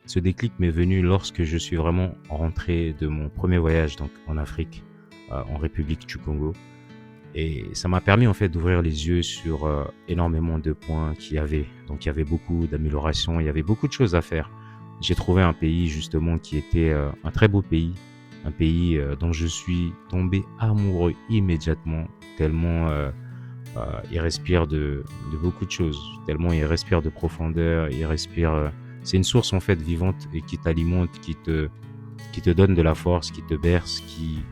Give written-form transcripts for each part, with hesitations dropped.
ce déclic m'est venu lorsque je suis vraiment rentré de mon premier voyage donc en Afrique, en République du Congo. Et ça m'a permis en fait d'ouvrir les yeux sur énormément de points qu'il y avait. Donc il y avait beaucoup d'améliorations, il y avait beaucoup de choses à faire. J'ai trouvé un pays justement qui était un très beau pays, un pays dont je suis tombé amoureux immédiatement, tellement il respire de beaucoup de choses, tellement il respire de profondeur, il respire... c'est une source en fait vivante et qui t'alimente, qui te donne de la force, qui te berce, qui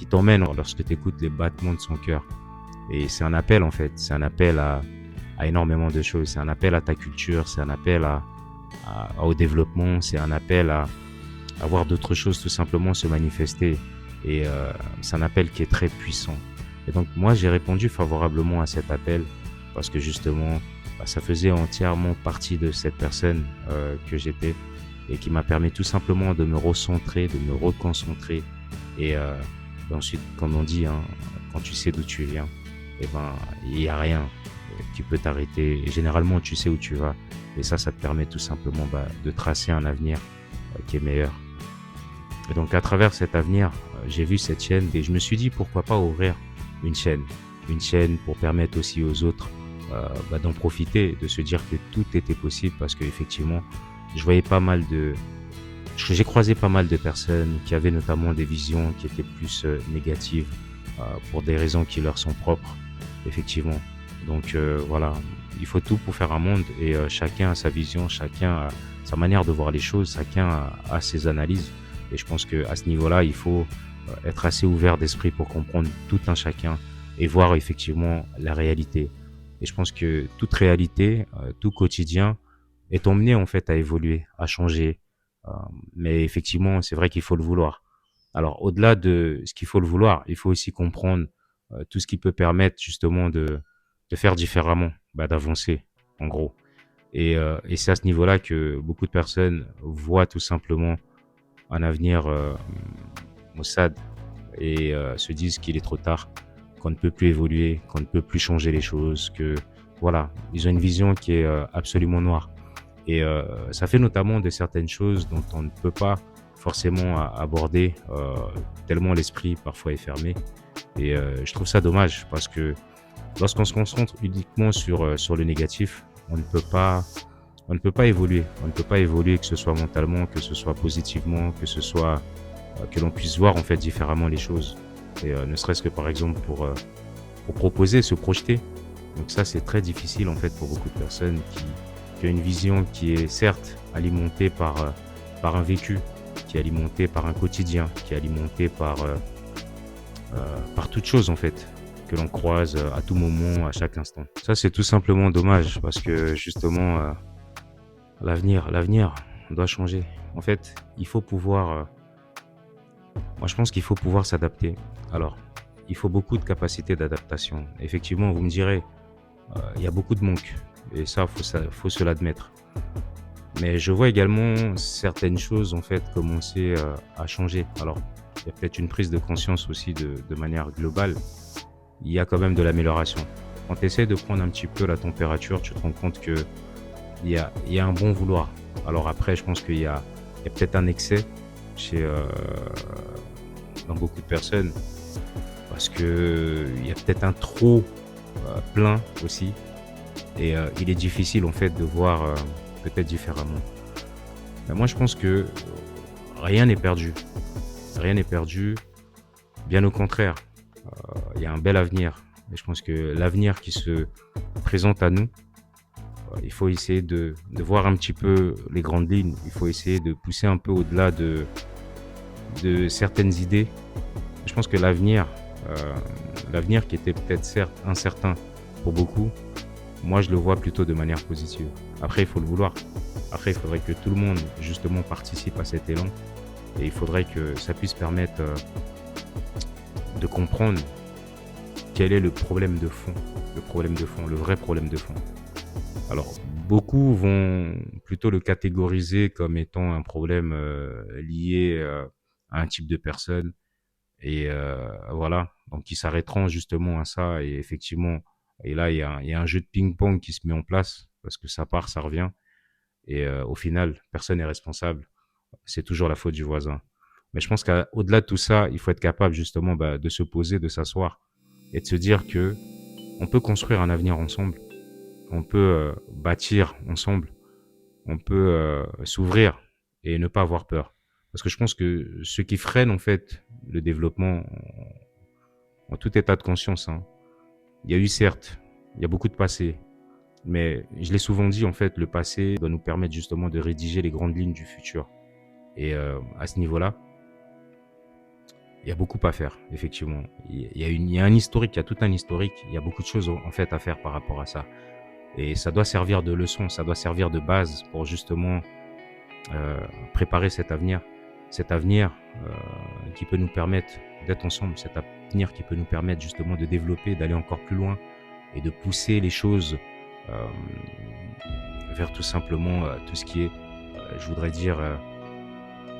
t'emmène lorsque tu écoutes les battements de son cœur. Et c'est un appel en fait, c'est un appel à énormément de choses, c'est un appel à ta culture, c'est un appel au développement, c'est un appel à voir d'autres choses tout simplement se manifester. Et c'est un appel qui est très puissant. Et donc moi j'ai répondu favorablement à cet appel parce que justement ça faisait entièrement partie de cette personne que j'étais et qui m'a permis tout simplement de me recentrer, de me reconcentrer. Et ensuite, comme on dit, hein, quand tu sais d'où tu viens, eh ben, il n'y a rien qui peut t'arrêter. Et généralement, tu sais où tu vas. Et ça te permet tout simplement de tracer un avenir qui est meilleur. Et donc, à travers cet avenir, j'ai vu cette chaîne et je me suis dit, pourquoi pas ouvrir une chaîne. Une chaîne pour permettre aussi aux autres d'en profiter, de se dire que tout était possible parce qu'effectivement, je voyais pas mal de... J'ai croisé pas mal de personnes qui avaient notamment des visions qui étaient plus négatives pour des raisons qui leur sont propres, effectivement. Donc voilà, il faut tout pour faire un monde et chacun a sa vision, chacun a sa manière de voir les choses, chacun a ses analyses. Et je pense qu'à ce niveau-là, il faut être assez ouvert d'esprit pour comprendre tout un chacun et voir effectivement la réalité. Et je pense que toute réalité, tout quotidien est emmené en fait à évoluer, à changer. Euh, mais effectivement, c'est vrai qu'il faut le vouloir. Alors, au-delà de ce qu'il faut le vouloir, il faut aussi comprendre tout ce qui peut permettre justement de faire différemment, d'avancer, en gros. Et c'est à ce niveau-là que beaucoup de personnes voient tout simplement un avenir maussade et se disent qu'il est trop tard, qu'on ne peut plus évoluer, qu'on ne peut plus changer les choses, que voilà, ils ont une vision qui est absolument noire. Et ça fait notamment de certaines choses dont on ne peut pas forcément aborder, tellement l'esprit parfois est fermé. Et je trouve ça dommage parce que lorsqu'on se concentre uniquement sur le négatif, on ne peut pas évoluer. On ne peut pas évoluer, que ce soit mentalement, que ce soit positivement, que ce soit que l'on puisse voir en fait différemment les choses. Et ne serait-ce que par exemple pour proposer, se projeter. Donc ça, c'est très difficile en fait pour beaucoup de personnes qui ont une vision qui est certes alimentée par un vécu, qui est alimentée par un quotidien, qui est alimentée par toute chose en fait que l'on croise à tout moment, à chaque instant. Ça, c'est tout simplement dommage parce que justement, l'avenir doit changer. En fait, il faut pouvoir, moi je pense qu'il faut pouvoir s'adapter. Alors, il faut beaucoup de capacité d'adaptation. Effectivement, vous me direz, il y a beaucoup de manques et faut se l'admettre. Mais je vois également certaines choses en fait commencer à changer. Alors, il y a peut-être une prise de conscience aussi de manière globale. Il y a quand même de l'amélioration. Quand tu essaies de prendre un petit peu la température, tu te rends compte que il y a un bon vouloir. Alors après, je pense il y a peut-être un excès chez, dans beaucoup de personnes parce que il y a peut-être un trop plein aussi. Et il est difficile en fait de voir peut-être différemment. Mais moi, je pense que rien n'est perdu. Rien n'est perdu. Bien au contraire, il y a un bel avenir. Et je pense que l'avenir qui se présente à nous, il faut essayer de voir un petit peu les grandes lignes. Il faut essayer de pousser un peu au-delà de certaines idées. Je pense que l'avenir qui était peut-être certes incertain pour beaucoup, moi je le vois plutôt de manière positive. Après, il faut le vouloir. Après, il faudrait que tout le monde justement participe à cet élan. Et il faudrait que ça puisse permettre de comprendre quel est le problème de fond. Le problème de fond, le vrai problème de fond. Alors, beaucoup vont plutôt le catégoriser comme étant un problème lié à un type de personne. Et voilà, donc ils s'arrêteront justement à ça. Et effectivement, et là, il y a un jeu de ping-pong qui se met en place parce que ça part, ça revient. Et au final, personne n'est responsable. C'est toujours la faute du voisin. Mais je pense qu'au-delà de tout ça, il faut être capable justement de se poser, de s'asseoir et de se dire que on peut construire un avenir ensemble, on peut bâtir ensemble, on peut s'ouvrir et ne pas avoir peur. Parce que je pense que ce qui freine en fait le développement, en tout état de conscience, hein, il y a eu certes, il y a beaucoup de passé, mais je l'ai souvent dit en fait, le passé doit nous permettre justement de rédiger les grandes lignes du futur. Et à ce niveau-là, il y a beaucoup à faire, effectivement. Il y a un historique, il y a tout un historique, il y a beaucoup de choses en fait à faire par rapport à ça. Et ça doit servir de leçon, ça doit servir de base pour justement euh, préparer cet avenir qui peut nous permettre d'être ensemble, cet avenir qui peut nous permettre justement de développer, d'aller encore plus loin et de pousser les choses euh, vers tout simplement tout ce qui est, je voudrais dire,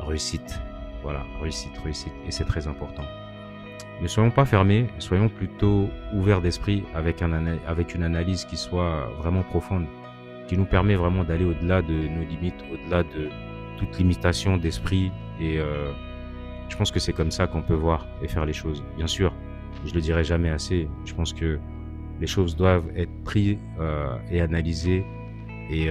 réussite. Voilà, réussite, réussite. Et c'est très important. Ne soyons pas fermés, soyons plutôt ouverts d'esprit avec une analyse qui soit vraiment profonde, qui nous permet vraiment d'aller au-delà de nos limites, au-delà de toute limitation d'esprit. Et je pense que c'est comme ça qu'on peut voir et faire les choses. Bien sûr, je le dirai jamais assez. Je pense que les choses doivent être prises et analysées et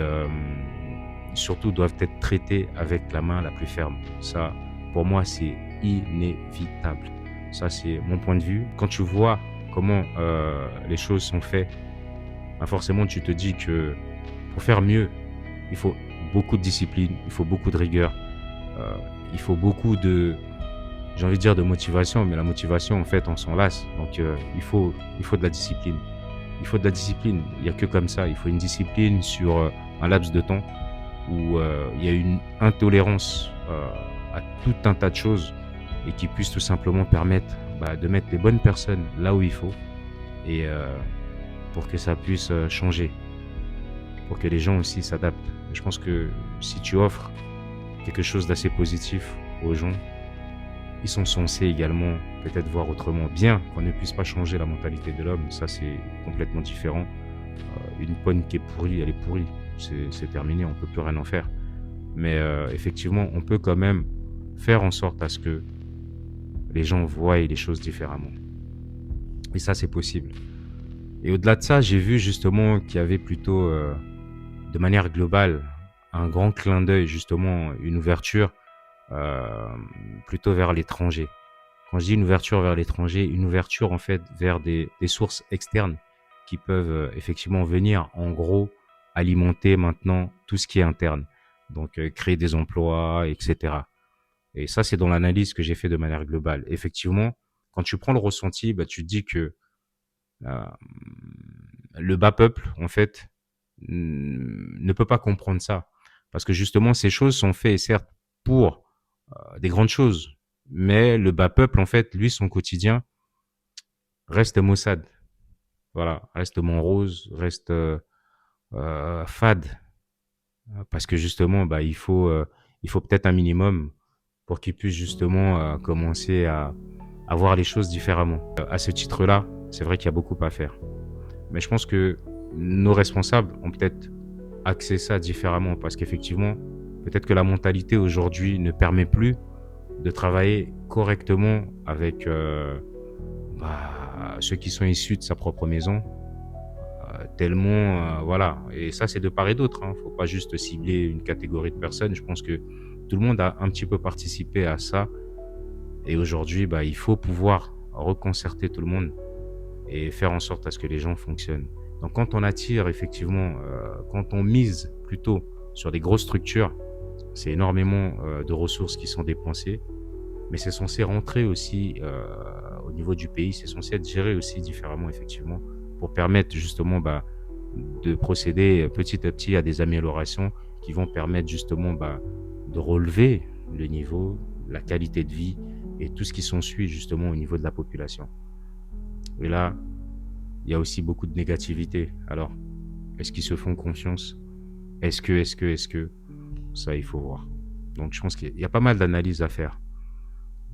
surtout doivent être traitées avec la main la plus ferme. Ça, pour moi, c'est inévitable. Ça, c'est mon point de vue. Quand tu vois comment les choses sont faites, forcément, tu te dis que pour faire mieux, il faut beaucoup de discipline, il faut beaucoup de rigueur, euh, il faut beaucoup de, j'ai envie de dire de motivation, mais la motivation, en fait, on s'en lasse. Donc, il faut de la discipline. Il faut de la discipline. Il n'y a que comme ça. Il faut une discipline sur un laps de temps où il y a une intolérance à tout un tas de choses et qui puisse tout simplement permettre de mettre les bonnes personnes là où il faut et pour que ça puisse changer, pour que les gens aussi s'adaptent. Je pense que si tu offres quelque chose d'assez positif aux gens, ils sont censés également peut-être voir autrement. Bien qu'on ne puisse pas changer la mentalité de l'homme, ça c'est complètement différent. Une pomme qui est pourrie, elle est pourrie. C'est terminé, on ne peut plus rien en faire. Mais effectivement, on peut quand même faire en sorte à ce que les gens voient les choses différemment. Et ça, c'est possible. Et au-delà de ça, j'ai vu justement qu'il y avait plutôt, de manière globale, un grand clin d'œil, justement, une ouverture euh, plutôt vers l'étranger. Quand je dis une ouverture vers l'étranger, une ouverture en fait vers des sources externes qui peuvent effectivement venir en gros alimenter maintenant tout ce qui est interne. Donc créer des emplois, etc. Et ça, c'est dans l'analyse que j'ai fait de manière globale. Effectivement, quand tu prends le ressenti, tu te dis que euh, le bas peuple, en fait, ne peut pas comprendre ça. Parce que justement, ces choses sont faites, certes, pour des grandes choses. Mais le bas peuple, en fait, lui, son quotidien reste maussade. Voilà, reste Montrose, reste fade. Parce que justement, il faut peut-être un minimum pour qu'il puisse justement commencer à voir les choses différemment. À ce titre-là, c'est vrai qu'il y a beaucoup à faire. Mais je pense que nos responsables ont peut-être axé ça différemment parce qu'effectivement, peut-être que la mentalité aujourd'hui ne permet plus de travailler correctement avec ceux qui sont issus de sa propre maison, tellement, voilà. Et ça, c'est de part et d'autre. Hein. Faut pas juste cibler une catégorie de personnes. Je pense que tout le monde a un petit peu participé à ça. Et aujourd'hui, il faut pouvoir reconcerter tout le monde et faire en sorte à ce que les gens fonctionnent. Donc, quand on attire effectivement, quand on mise plutôt sur des grosses structures, c'est énormément de ressources qui sont dépensées, mais c'est censé rentrer aussi au niveau du pays, c'est censé être géré aussi différemment effectivement pour permettre justement de procéder petit à petit à des améliorations qui vont permettre justement de relever le niveau, la qualité de vie et tout ce qui s'ensuit justement au niveau de la population. Et là, il y a aussi beaucoup de négativité. Alors, est-ce qu'ils se font confiance? Est-ce que ça, il faut voir. Donc, je pense qu'il y a pas mal d'analyses à faire.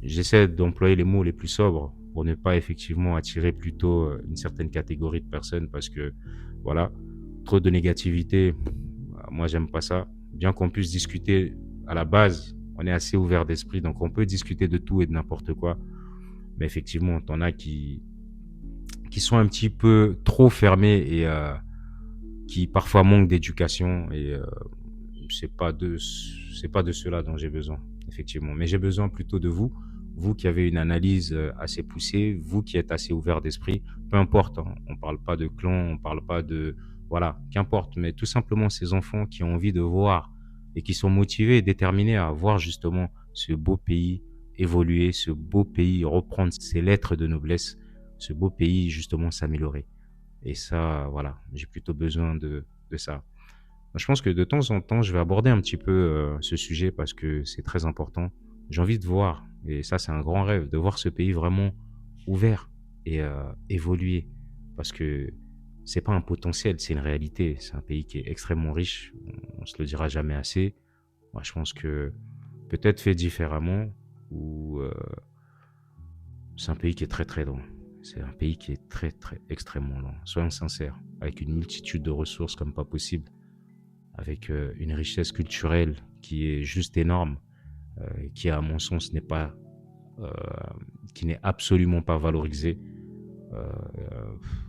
J'essaie d'employer les mots les plus sobres pour ne pas effectivement attirer plutôt une certaine catégorie de personnes parce que, voilà, trop de négativité, moi, j'aime pas ça. bien qu'on puisse discuter à la base, on est assez ouvert d'esprit, donc on peut discuter de tout et de n'importe quoi. Mais effectivement, t'en as qui sont un petit peu trop fermés et qui parfois manquent d'éducation. Et c'est pas de, c'est pas de cela dont j'ai besoin, effectivement. Mais j'ai besoin plutôt de vous, vous qui avez une analyse assez poussée, vous qui êtes assez ouvert d'esprit. Peu importe, hein, on parle pas de clan, on parle pas de, voilà, qu'importe. Mais tout simplement ces enfants qui ont envie de voir et qui sont motivés et déterminés à voir justement ce beau pays évoluer, ce beau pays reprendre ses lettres de noblesse, ce beau pays justement s'améliorer. Et ça, voilà, j'ai plutôt besoin de ça. Je pense que de temps en temps, je vais aborder un petit peu ce sujet parce que c'est très important. J'ai envie de voir, et ça c'est un grand rêve, de voir ce pays vraiment ouvert et évoluer. Parce que c'est pas un potentiel, c'est une réalité. C'est un pays qui est extrêmement riche, on se le dira jamais assez. Moi, je pense que peut-être fait différemment, ou c'est un pays qui est très très loin. C'est un pays qui est très très extrêmement loin. Soyons sincères, avec une multitude de ressources comme pas possible, avec une richesse culturelle qui est juste énorme, qui à mon sens n'est pas, euh, qui n'est absolument pas valorisée.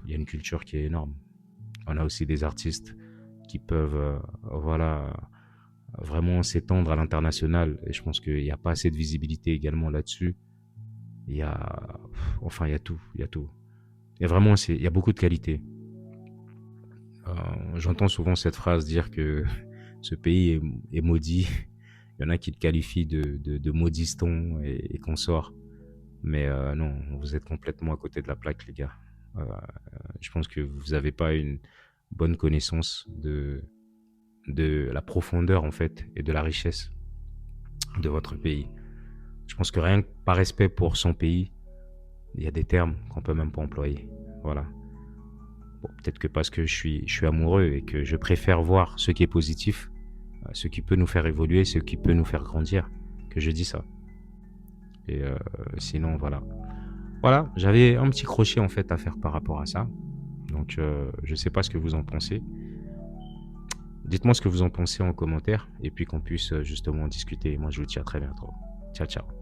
Il y a une culture qui est énorme. On a aussi des artistes qui peuvent, voilà, vraiment s'étendre à l'international. Et je pense qu'il n'y a pas assez de visibilité également là-dessus. Il y a, enfin, il y a tout, il y a tout. Il y a vraiment, il y a beaucoup de qualité. J'entends souvent cette phrase dire que ce pays est maudit. Il y en a qui le qualifient de maudiston et consorts. Mais non, vous êtes complètement à côté de la plaque, les gars. Je pense que vous n'avez pas une bonne connaissance de la profondeur, en fait, et de la richesse de votre pays. Je pense que rien que par respect pour son pays, il y a des termes qu'on peut même pas employer. Voilà. Bon, peut-être que parce que je suis amoureux et que je préfère voir ce qui est positif, ce qui peut nous faire évoluer, ce qui peut nous faire grandir, que je dis ça. Et sinon, voilà. Voilà, j'avais un petit crochet en fait à faire par rapport à ça. Donc, je sais pas ce que vous en pensez. Dites-moi ce que vous en pensez en commentaire et puis qu'on puisse justement discuter. Moi, je vous dis à très bientôt. Ciao, ciao.